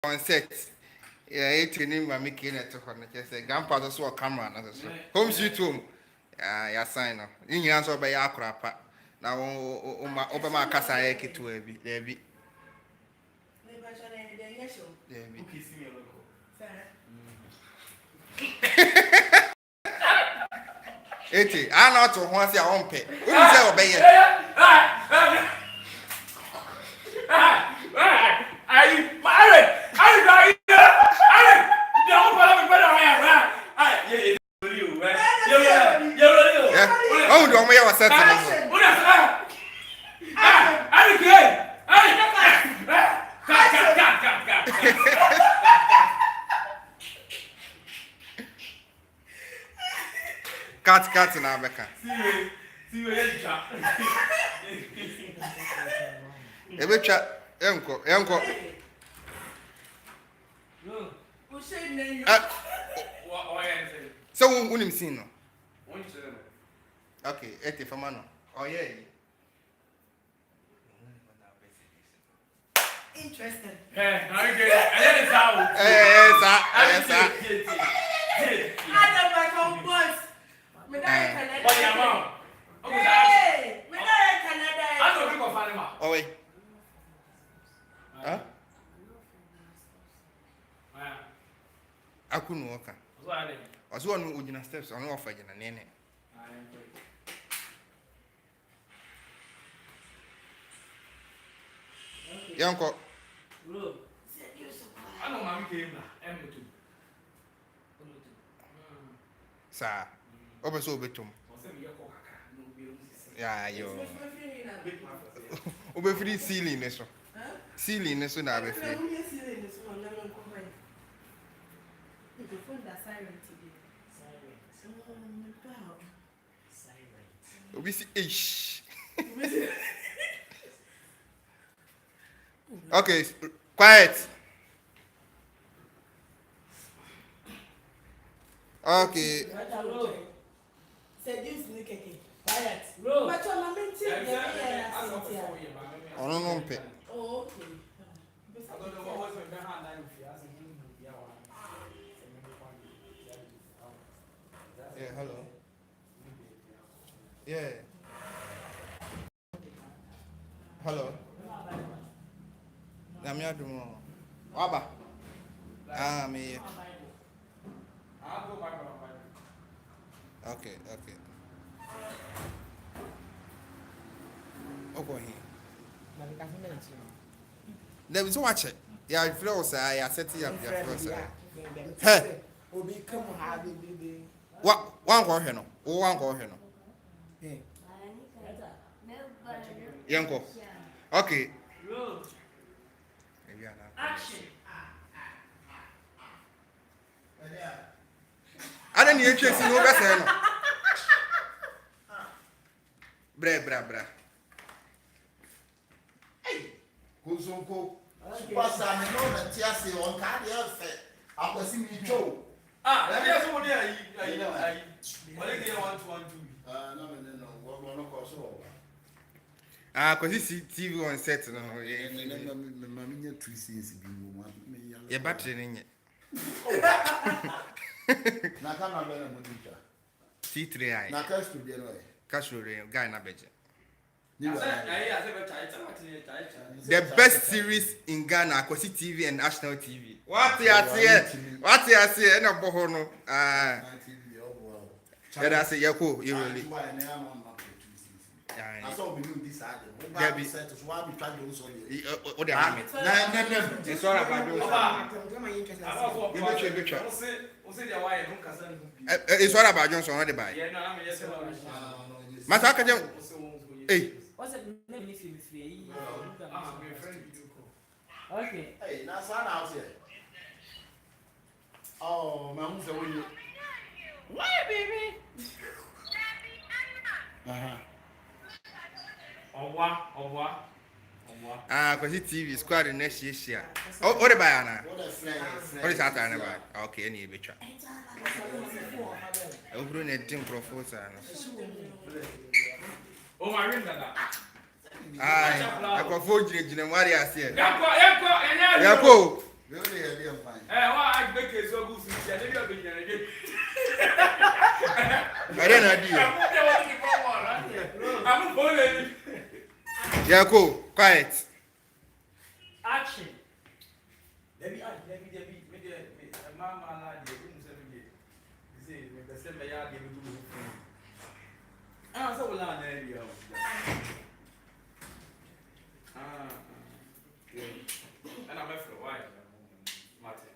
on set. Yeah, training my making it to her. Just say, grandpa just saw camera. Home sweet home. Ya sign. You answer by Akrapa. Now, Obama Casa Eki to a bit. There be. Eti, I know to once your own pet. Who say obey it? Are you married? Are you married? Don't put up a better way. Oh, don't make us set. Cat in America. See Uncle. So, who him seen? Okay, eti famano. Oh yeah. Interesting. Hey, I how. Yes, I don't like how boys. What your mom? Hey, me not Canada. I don't think of animal. Oh wait. Huh? I couldn't walk. I was one who would steps on off again and nene. Yanko. I know mommy came now. Sir. Over so betum. Yeah, yo. Over free ceiling, so. Ceiling, so now be free. We see ish. Okay, quiet. Okay. Quiet. But your mom Oh, okay. Yeah, hello. Yeah. Hello. Namia Dumo. Waba. Me. Okay. Okay. There is watch it. Yeah, I feel so. I set it up. Hey. What? One go here no. One go here no. Yanko. Okay. Action. I don't need to see no better. Bra. Hey, who's on go? What's that? No, that Tiasi on Cardiel said, I was in the show. There's somebody what do you want to do? No, we're not call so. Because this TV on set, no, Mamma, 2 scenes. your battery in it. Nakana C3I. Nakas to be away. Casual guy in a budget. I The best series in Ghana, Akwasintv and National TV. What you say? No bohono. I say Yako, you really. I saw we do this item. Debbie said to swap it, try to also. What the hell? It's all about it's all about Johnson on the buy. Masaka, hey. What's the name if you free? Okay. Hey, now son out here. Oh, my mom's away. Why, baby? Au revoir. Because TV squad in next year. Oh, what about Anna? What is that? Okay, any bitch. Over in a dim professor. Oh, my ring. I got 4 January. I said, Yako. Really, I didn't find. Why I make it so good? I didn't have been again. I don't know. I'm bullying. Yeah, cool. Quiet. Action. Let me, Mama, lad, you couldn't say me. You see, the same way I gave you to me. I'm so long, area. And I'm after a while. Martin.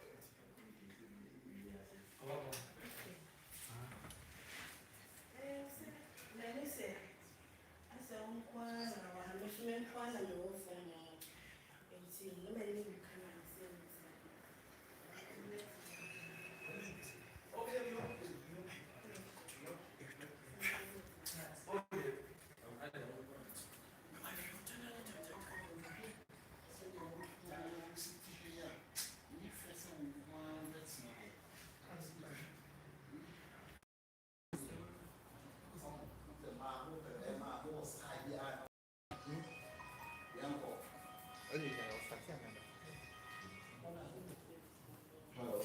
Hello.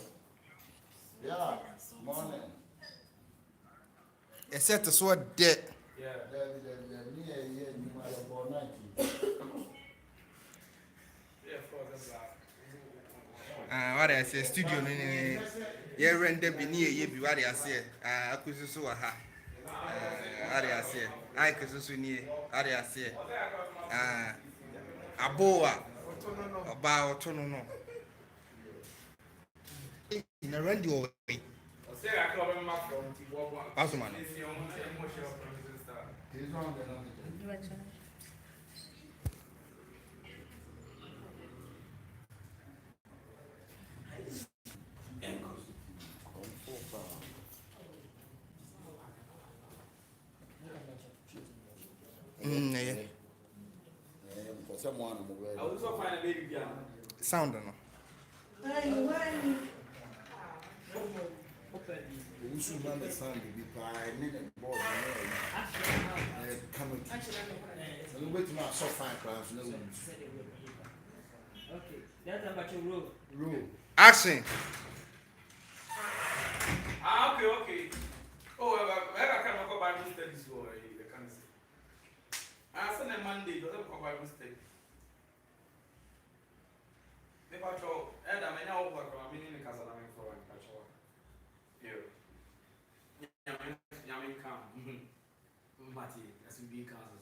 Yeah, morning. Except the sword dead. Yeah. What I say studio no yeah render be near ye be what I say akusu so ha what I say I kusu so near what I say aboa oba otono no na rendi o Say I call him my phone. Pasuma no He's on the yeah someone I was so fine a baby piano. sound no we should understand the board coming to wait to so fine crowds no Okay. That's about your role. rule. action Okay. Oh, I can't go Bible studies for the cancer. I send a Monday, doesn't go Bible study. The patrol, and I may now work on meaning the Casalam for a patrol. Here. Yamin come. Matty, as we be council.